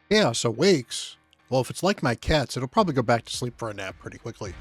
Yeah, so wakes. Well, if it's like my cats, it'll probably go back to sleep for a nap pretty quickly.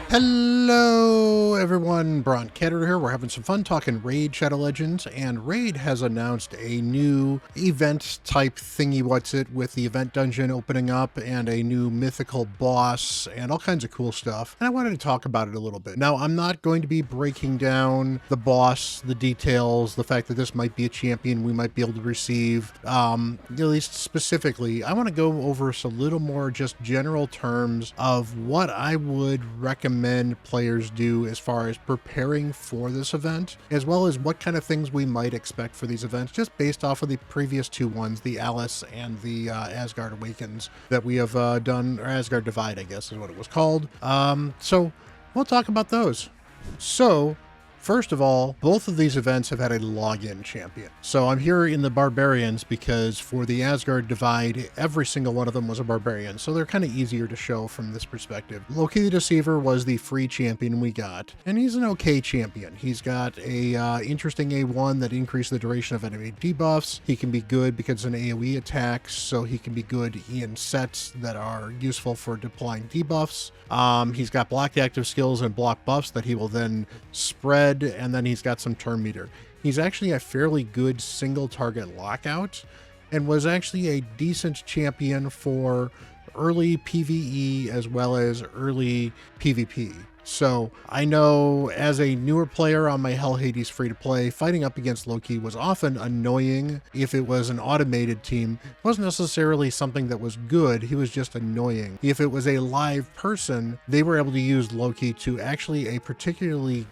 Hello, everyone. Bront, CatHerder here. We're having some fun talking Raid Shadow Legends, and Raid has announced a new event type thingy what's it with the event dungeon opening up and a new mythical boss and all kinds of cool stuff. And I wanted to talk about it a little bit. Now, I'm not going to be breaking down the boss, the details, the fact that this might be a champion we might be able to receive, at least specifically. I want to go over a little more just general terms of what I would recommend players do as far as preparing for this event, as well as what kind of things we might expect for these events, just based off of the previous two ones, the Alice and the Asgard Awakens that we have done, or Asgard Divide, I guess is what it was called. So we'll talk about those. So, first of all, both of these events have had a login champion. So I'm here in the Barbarians because for the Asgard Divide, every single one of them was a Barbarian. So they're kind of easier to show from this perspective. Loki the Deceiver was the free champion we got, and he's an okay champion. He's got a interesting A1 that increases the duration of enemy debuffs. He can be good because it's an AoE attack, so he can be good in sets that are useful for deploying debuffs. He's got block active skills and block buffs that he will then spread, and then he's got some turn meter. He's actually a fairly good single target lockout and was actually a decent champion for early PvE as well as early PvP. So I know as a newer player on my Hell Hades free-to-play, fighting up against Loki was often annoying. If it was an automated team, it wasn't necessarily something that was good, he was just annoying. If it was a live person, they were able to use Loki to actually a particularly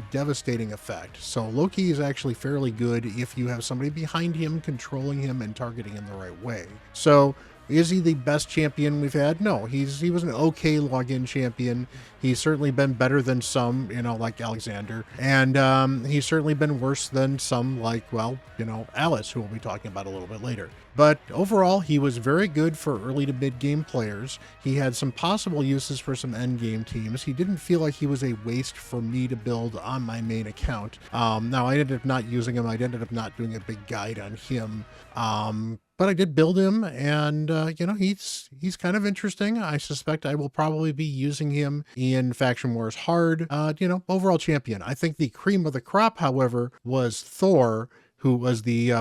devastating effect. So Loki is actually fairly good if you have somebody behind him, controlling him, and targeting him the right way. So is he the best champion we've had? No, he was an okay login champion. He's certainly been better than some, like Alexander. And he's certainly been worse than some like, Alice, who we'll be talking about a little bit later. But overall, he was very good for early to mid-game players. He had some possible uses for some end-game teams. He didn't feel like he was a waste for me to build on my main account. Now, I ended up not using him. I ended up not doing a big guide on him. But I did build him, and he's kind of interesting. I suspect I will probably be using him in Faction Wars Hard. Overall champion. I think the cream of the crop, however, was Thor, who was the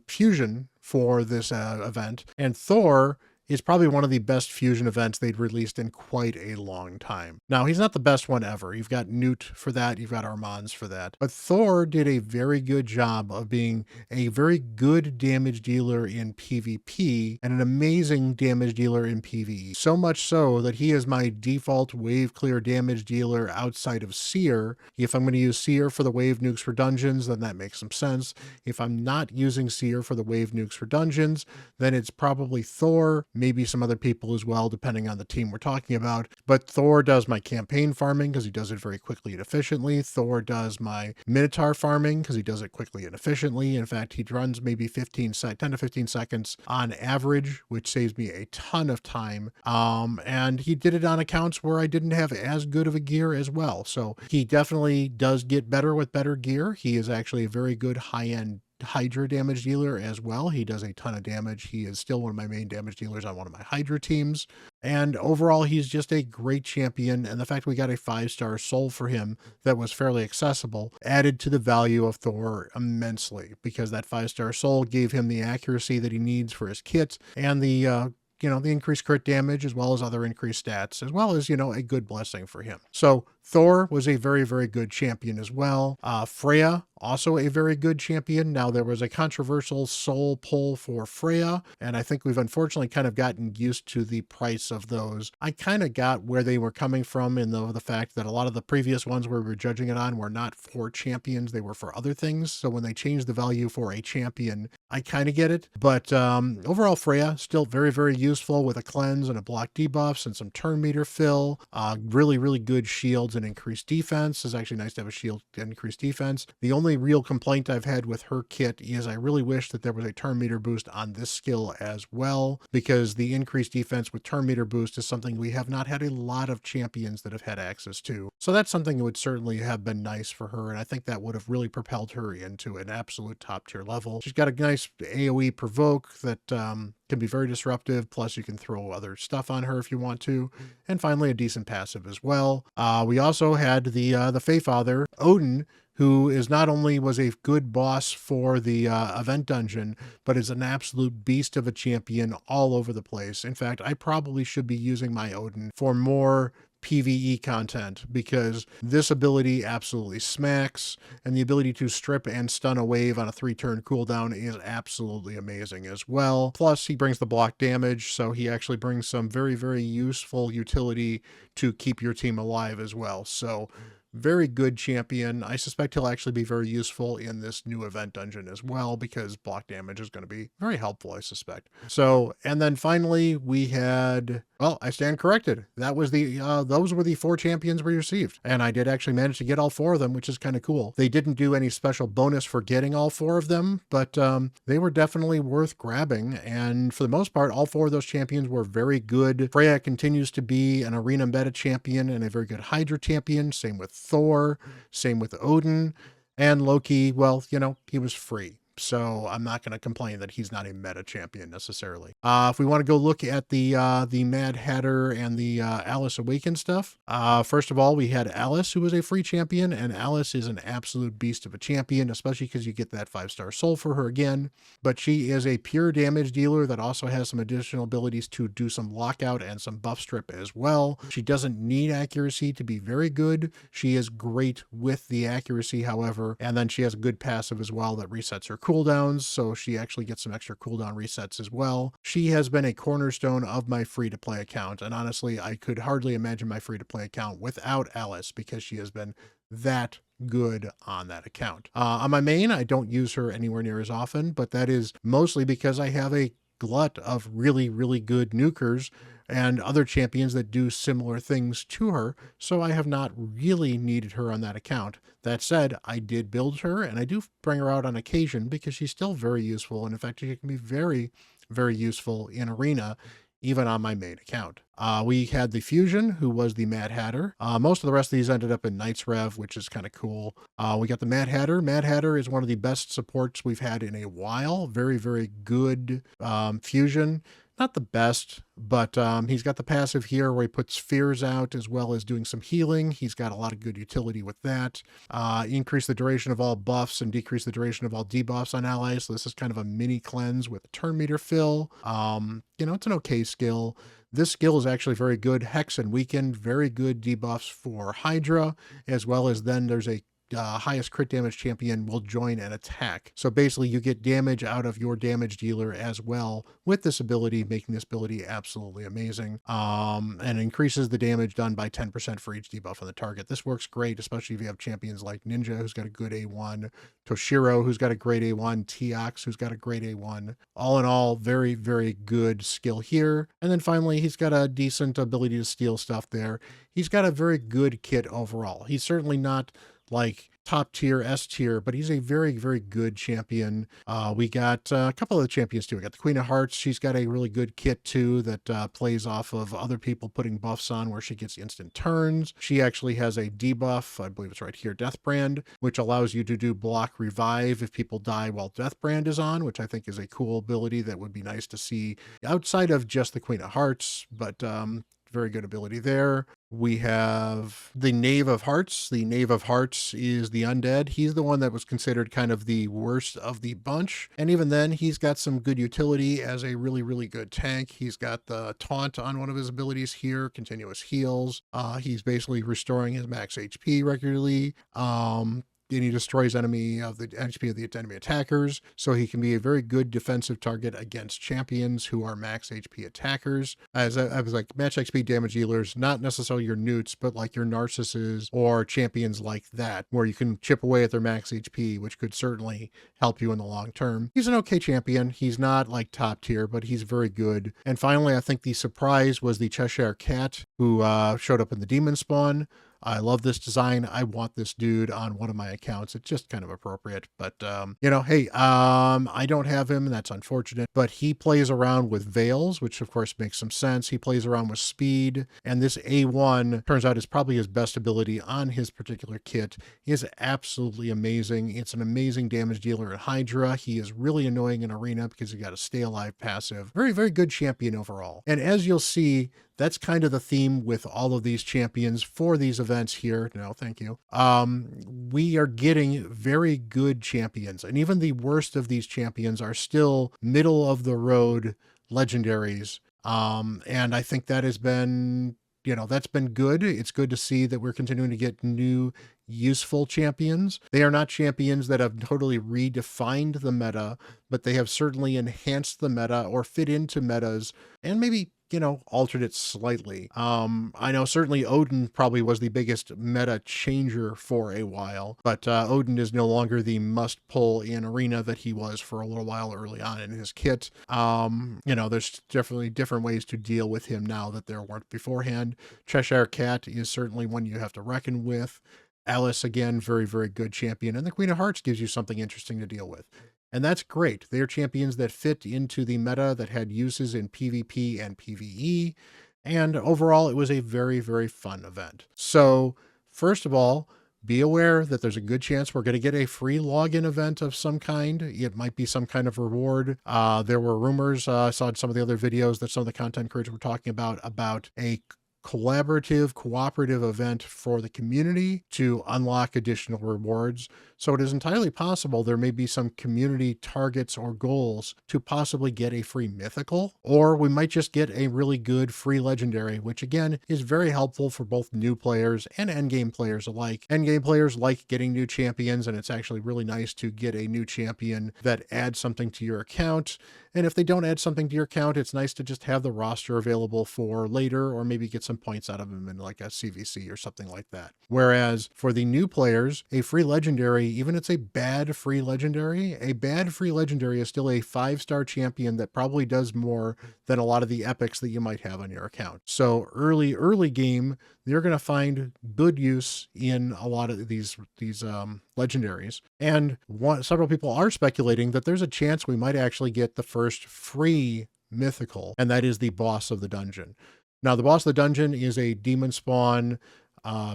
fusion for this event. And Thor is probably one of the best fusion events they'd released in quite a long time. Now, he's not the best one ever. You've got Newt for that. You've got Armands for that. But Thor did a very good job of being a very good damage dealer in PvP and an amazing damage dealer in PvE. So much so that he is my default wave clear damage dealer outside of Seer. If I'm going to use Seer for the wave nukes for dungeons, then that makes some sense. If I'm not using Seer for the wave nukes for dungeons, then it's probably Thor, maybe some other people as well, depending on the team we're talking about. But Thor does my campaign farming because he does it very quickly and efficiently. Thor does my Minotaur farming because he does it quickly and efficiently. In fact, he runs maybe 10 to 15 seconds on average, which saves me a ton of time. And he did it on accounts where I didn't have as good of a gear as well. So he definitely does get better with better gear. He is actually a very good high-end Hydra damage dealer as well. He does a ton of damage. He is still one of my main damage dealers on one of my Hydra teams. And overall, he's just a great champion. And the fact we got a 5-star soul for him that was fairly accessible added to the value of Thor immensely, because that 5-star soul gave him the accuracy that he needs for his kit and the increased crit damage, as well as other increased stats, as well as, a good blessing for him. So Thor was a very, very good champion as well. Freya, also a very good champion. Now, there was a controversial soul pull for Freya, and I think we've unfortunately kind of gotten used to the price of those. I kind of got where they were coming from in the fact that a lot of the previous ones we were judging it on were not for champions, they were for other things. So when they changed the value for a champion, I kind of get it. But overall, Freya, still very, very useful. useful with a cleanse and a block debuffs and some turn meter fill. Really, really good shields and increased defense. It's actually nice to have a shield and increased defense. The only real complaint I've had with her kit is I really wish that there was a turn meter boost on this skill as well, because the increased defense with turn meter boost is something we have not had a lot of champions that have had access to. So that's something that would certainly have been nice for her, and I think that would have really propelled her into an absolute top tier level. She's got a nice AoE provoke that can be very disruptive, plus you can throw other stuff on her if you want to, and finally a decent passive as well. We also had the Feyfather, Odin, who is not only was a good boss for the event dungeon, but is an absolute beast of a champion all over the place. In fact, I probably should be using my Odin for more PvE content, because this ability absolutely smacks, and the ability to strip and stun a wave on a 3-turn cooldown is absolutely amazing as well. Plus, he brings the block damage, so he actually brings some very, very useful utility to keep your team alive as well. So very good champion. I suspect he'll actually be very useful in this new event dungeon as well, because block damage is going to be very helpful, I suspect. So, and then finally we had, well, I stand corrected. That was those were the 4 champions we received. And I did actually manage to get all 4 of them, which is kind of cool. They didn't do any special bonus for getting all 4 of them, but they were definitely worth grabbing. And for the most part, all 4 of those champions were very good. Freya continues to be an arena meta champion and a very good Hydra champion. Same with Thor, same with Odin, and Loki, well, you know, he was free. So I'm not going to complain that he's not a meta champion necessarily. If we want to go look at the Mad Hatter and the Alice Awaken stuff, first of all, we had Alice, who was a free champion, and Alice is an absolute beast of a champion, especially because you get that 5-star soul for her again. But she is a pure damage dealer that also has some additional abilities to do some lockout and some buff strip as well. She doesn't need accuracy to be very good. She is great with the accuracy, however, and then she has a good passive as well that resets her cooldowns, so she actually gets some extra cooldown resets as well. She has been a cornerstone of my free-to-play account, and honestly, I could hardly imagine my free-to-play account without Alice, because she has been that good on that account. On my main, I don't use her anywhere near as often, but that is mostly because I have a glut of really, really good nukers and other champions that do similar things to her, so I have not really needed her on that account. That said, I did build her, and I do bring her out on occasion because she's still very useful, and in fact, she can be very, very useful in Arena, even on my main account. We had the Fusion, who was the Mad Hatter. Most of the rest of these ended up in Knights Rev, which is kind of cool. We got the Mad Hatter. Mad Hatter is one of the best supports we've had in a while. Very, very good Fusion. Not the best, but he's got the passive here where he puts fears out as well as doing some healing. He's got a lot of good utility with that. Increase the duration of all buffs and decrease the duration of all debuffs on allies. So this is kind of a mini cleanse with a turn meter fill. You know, it's an okay skill. This skill is actually very good. Hex and Weaken, very good debuffs for Hydra, as well as then there's a highest crit damage champion will join an attack. So basically you get damage out of your damage dealer as well with this ability, making this ability absolutely amazing. And increases the damage done by 10% for each debuff on the target. This works great, especially if you have champions like Ninja, who's got a good A1, Toshiro, who's got a great A1, Tiox, who's got a great A1. All in all, very, very good skill here. And then finally, he's got a decent ability to steal stuff there. He's got a very good kit overall. He's certainly not like top tier, S tier, but he's a very, very good champion. We got a couple of the champions too. We got the Queen of Hearts. She's got a really good kit too that plays off of other people putting buffs on where she gets instant turns. She actually has a debuff, I believe it's right here, Deathbrand, which allows you to do block revive if people die while Deathbrand is on, which I think is a cool ability that would be nice to see outside of just the Queen of Hearts, but very good ability there. We have the Knave of Hearts. The Knave of Hearts is the undead. He's the one that was considered kind of the worst of the bunch. And even then, he's got some good utility as a really, really good tank. He's got the taunt on one of his abilities here, continuous heals. He's basically restoring his max HP regularly. and he destroys enemy of the HP of the enemy attackers. So he can be a very good defensive target against champions who are max HP attackers. As I was like, max HP damage dealers, not necessarily your newts, but like your Narcissus or champions like that, where you can chip away at their max HP, which could certainly help you in the long term. He's an okay champion. He's not like top tier, but he's very good. And finally, I think the surprise was the Cheshire Cat, who showed up in the Demon Spawn. I love this design. I want this dude on one of my accounts. It's just kind of appropriate, but hey, I don't have him, and that's unfortunate, but he plays around with veils, which of course makes some sense. He plays around with speed, and this A1 turns out is probably his best ability on his particular kit. He is absolutely amazing. It's an amazing damage dealer at Hydra. He is really annoying in Arena because he got a stay alive passive. Very, very good champion overall. And as you'll see, that's kind of the theme with all of these champions for these events here. No, thank you. We are getting very good champions, and even the worst of these champions are still middle of the road legendaries. And I think that has been, that's been good. It's good to see that we're continuing to get new useful champions. They are not champions that have totally redefined the meta, but they have certainly enhanced the meta or fit into metas and maybe altered it slightly. I know certainly Odin probably was the biggest meta changer for a while, but Odin is no longer the must pull in Arena that he was for a little while early on in his kit. There's definitely different ways to deal with him now that there weren't beforehand. Cheshire Cat is certainly one you have to reckon with. Alice, again, very, very good champion. And the Queen of Hearts gives you something interesting to deal with. And that's great. They are champions that fit into the meta that had uses in PvP and PvE. And overall, it was a very, very fun event. So first of all, be aware that there's a good chance we're going to get a free login event of some kind. It might be some kind of reward. There were rumors, I saw in some of the other videos that some of the content creators were talking about a collaborative, cooperative event for the community to unlock additional rewards. So it is entirely possible there may be some community targets or goals to possibly get a free mythical, or we might just get a really good free legendary, which again is very helpful for both new players and endgame players alike. Endgame players like getting new champions, and it's actually really nice to get a new champion that adds something to your account. And if they don't add something to your account, it's nice to just have the roster available for later, or maybe get some points out of them in like a CVC or something like that. Whereas for the new players, a free legendary, even if it's a bad free legendary is still a 5-star champion that probably does more than a lot of the epics that you might have on your account. So early game, you're going to find good use in a lot of these legendaries. And several people are speculating that there's a chance we might actually get the first free mythical, and that is the boss of the dungeon. Now, the boss of the dungeon is a demon spawn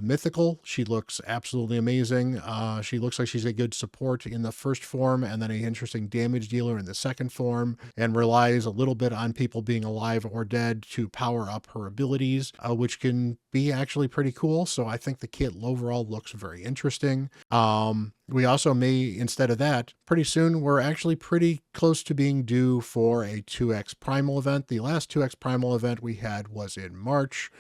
mythical. She looks absolutely amazing. She looks like she's a good support in the first form, and then an interesting damage dealer in the second form, and relies a little bit on people being alive or dead to power up her abilities, which can be actually pretty cool. So I think the kit overall looks very interesting. We also may, instead of that, pretty soon, we're actually pretty close to being due for a 2x Primal event. The last 2x Primal event we had was in March.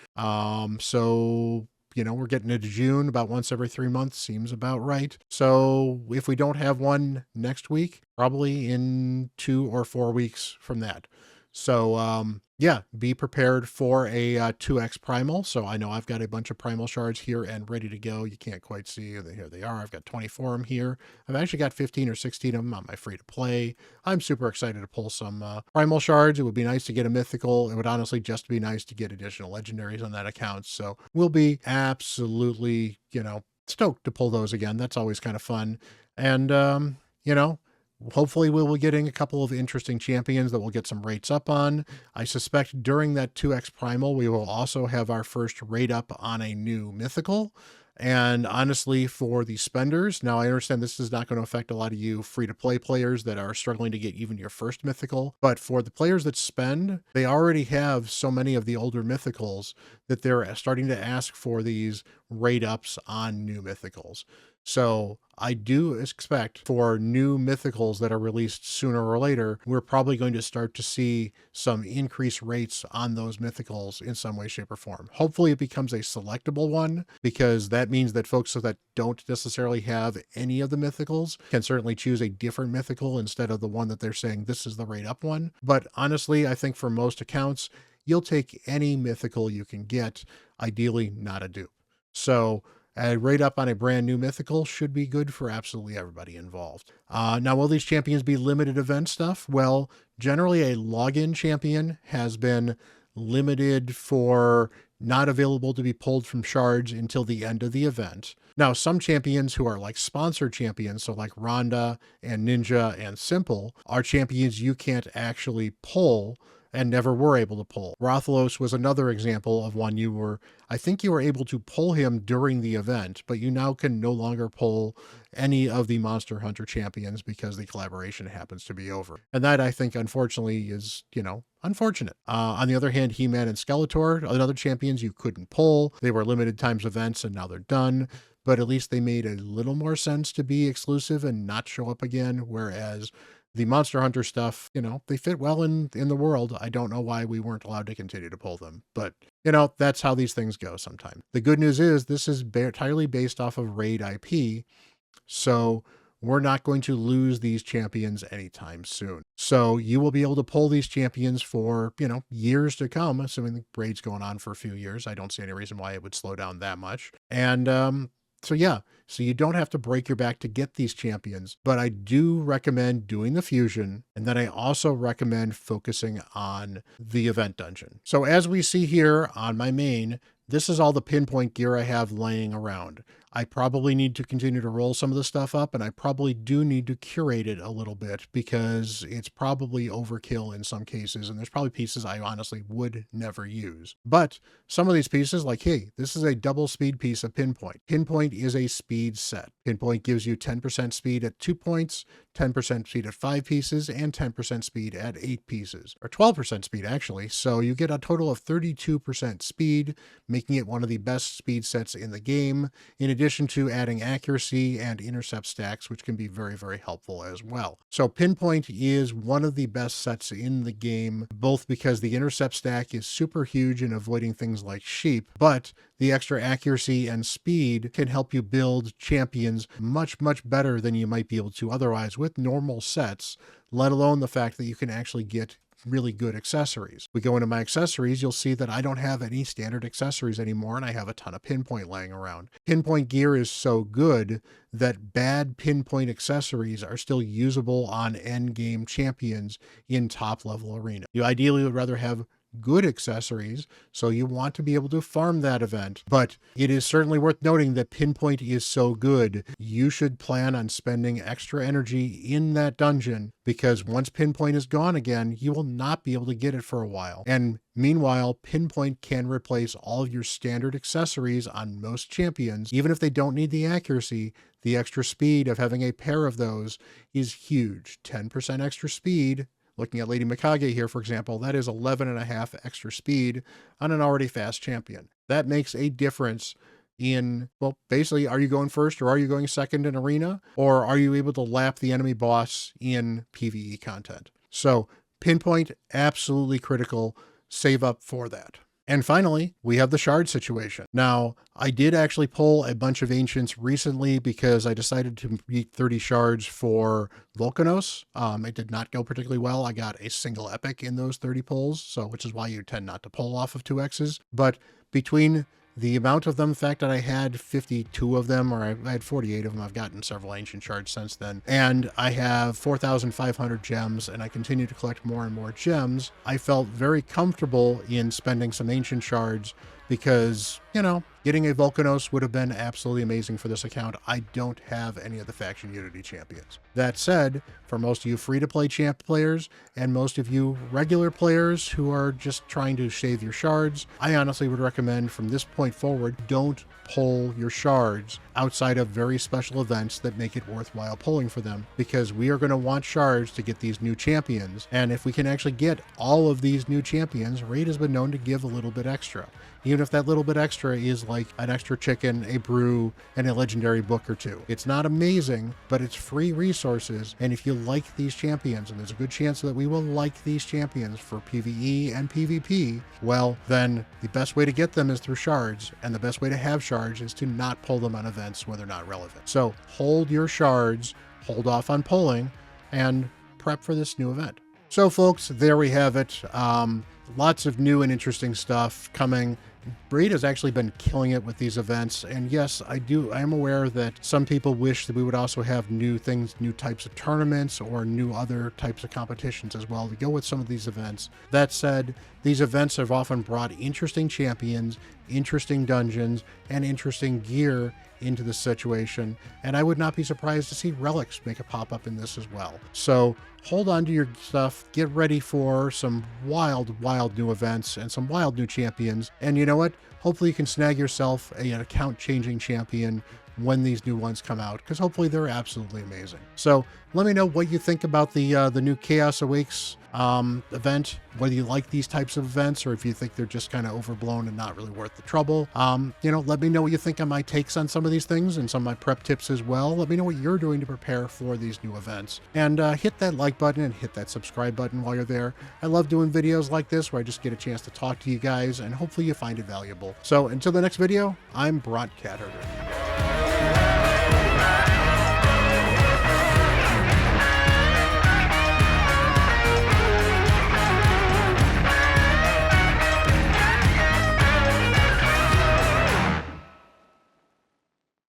We're getting into June about once every 3 months, seems about right. So if we don't have one next week, probably in 2 or 4 weeks from that. So be prepared for a 2x Primal. So I know I've got a bunch of Primal shards here and ready to go. You can't quite see, here they are. I've got 24 of them here. I've actually got 15 or 16 of them on my free to play. I'm super excited to pull some Primal shards. It would be nice to get a mythical. It would honestly just be nice to get additional legendaries on that account. So we'll be absolutely, stoked to pull those again. That's always kind of fun. And, hopefully we'll be getting a couple of interesting champions that we'll get some rates up on. I suspect during that 2x Primal, we will also have our first rate up on a new mythical. And honestly, for the spenders, now I understand this is not going to affect a lot of you free-to-play players that are struggling to get even your first mythical, but for the players that spend, they already have so many of the older mythicals that they're starting to ask for these rate ups on new mythicals. So I do expect for new mythicals that are released sooner or later, we're probably going to start to see some increased rates on those mythicals in some way, shape, or form. Hopefully it becomes a selectable one, because that means that folks that don't necessarily have any of the mythicals can certainly choose a different mythical instead of the one that they're saying this is the rate up one. But honestly, I think for most accounts, you'll take any mythical you can get, ideally not a dupe. So a rate up on a brand new mythical should be good for absolutely everybody involved. Now, will these champions be limited event stuff? Well, generally a login champion has been limited for not available to be pulled from shards until the end of the event. Now, some champions who are like sponsored champions, so like Rhonda and Ninja and Simple, are champions you can't actually pull and never were able to pull. Rathalos was another example of one I think you were able to pull him during the event, but you now can no longer pull any of the Monster Hunter champions because the collaboration happens to be over. And that, I think, unfortunately is, unfortunate. On the other hand, He-Man and Skeletor, other champions you couldn't pull. They were limited times events and now they're done. But at least they made a little more sense to be exclusive and not show up again, whereas the Monster Hunter stuff, they fit well in the world. I don't know why we weren't allowed to continue to pull them, but that's how these things go sometimes. The good news is this is entirely based off of Raid IP, so we're not going to lose these champions anytime soon. So you will be able to pull these champions for, years to come, assuming the Raid's going on for a few years. I don't see any reason why it would slow down that much. And so you don't have to break your back to get these champions, but I do recommend doing the fusion, and then I also recommend focusing on the event dungeon. So as we see here on my main, this is all the pinpoint gear I have laying around. I probably need to continue to roll some of the stuff up, and I probably do need to curate it a little bit because it's probably overkill in some cases, and there's probably pieces I honestly would never use. But some of these pieces, like, hey, this is a double speed piece of Pinpoint. Pinpoint is a speed set. Pinpoint gives you 10% speed at 2 points, 10% speed at 5 pieces, and 10% speed at 8 pieces, or 12% speed actually. So you get a total of 32% speed, making it one of the best speed sets in the game, in addition to adding accuracy and intercept stacks, which can be very, very helpful as well. So Pinpoint is one of the best sets in the game, both because the intercept stack is super huge in avoiding things like sheep, but the extra accuracy and speed can help you build champions much, much better than you might be able to otherwise with normal sets, let alone the fact that you can actually get really good accessories. We go into my accessories, you'll see that I don't have any standard accessories anymore, and I have a ton of Pinpoint laying around. Pinpoint gear is so good that bad Pinpoint accessories are still usable on endgame champions in top level arena. You ideally would rather have good accessories, so you want to be able to farm that event, but it is certainly worth noting that Pinpoint is so good, you should plan on spending extra energy in that dungeon, because once Pinpoint is gone again, you will not be able to get it for a while. And meanwhile, Pinpoint can replace all of your standard accessories on most champions. Even if they don't need the accuracy, the extra speed of having a pair of those is huge. 10% extra speed. Looking at Lady Mikage here, for example, that is 11.5 extra speed on an already fast champion. That makes a difference in, well, basically, are you going first or are you going second in arena? Or are you able to lap the enemy boss in PvE content? So Pinpoint, absolutely critical. Save up for that. And finally, we have the shard situation. Now, I did actually pull a bunch of ancients recently because I decided to beat 30 shards for Volcanos. It did not go particularly well. I got a single epic in those 30 pulls, so which is why you tend not to pull off of 2x's. But between the amount of them, the fact that I had 52 of them, or I had 48 of them, I've gotten several ancient shards since then, and I have 4,500 gems, and I continue to collect more and more gems, I felt very comfortable in spending some ancient shards because, getting a Volcanos would have been absolutely amazing for this account. I don't have any of the Faction Unity champions. That said, for most of you free-to-play champ players, and most of you regular players who are just trying to save your shards, I honestly would recommend from this point forward, don't pull your shards outside of very special events that make it worthwhile pulling for them, because we are going to want shards to get these new champions. And if we can actually get all of these new champions, Raid has been known to give a little bit extra. Even if that little bit extra is like like an extra chicken, a brew, and a legendary book or two. It's not amazing, but it's free resources. And if you like these champions, and there's a good chance that we will like these champions for PvE and PvP, well, then the best way to get them is through shards. And the best way to have shards is to not pull them on events when they're not relevant. So hold your shards, hold off on pulling, and prep for this new event. So folks, there we have it. Lots of new and interesting stuff coming. Braid has actually been killing it with these events, and yes, I am aware that some people wish that we would also have new things, new types of tournaments or new other types of competitions as well to go with some of these events. That said, these events have often brought interesting champions, interesting dungeons, and interesting gear into the situation, and I would not be surprised to see relics make a pop-up in this as well. So hold on to your stuff, get ready for some wild new events and some wild new champions, and you know what? Hopefully you can snag yourself an account-changing champion when these new ones come out, because hopefully they're absolutely amazing. So let me know what you think about the new Chaos Awakes event, whether you like these types of events or if you think they're just kind of overblown and not really worth the trouble. Let me know what you think on my takes on some of these things and some of my prep tips as well. Let me know what you're doing to prepare for these new events, and hit that like button and hit that subscribe button while you're there. I love doing videos like this where I just get a chance to talk to you guys, and hopefully you find it valuable. So until the next video, I'm Bront CatHerder.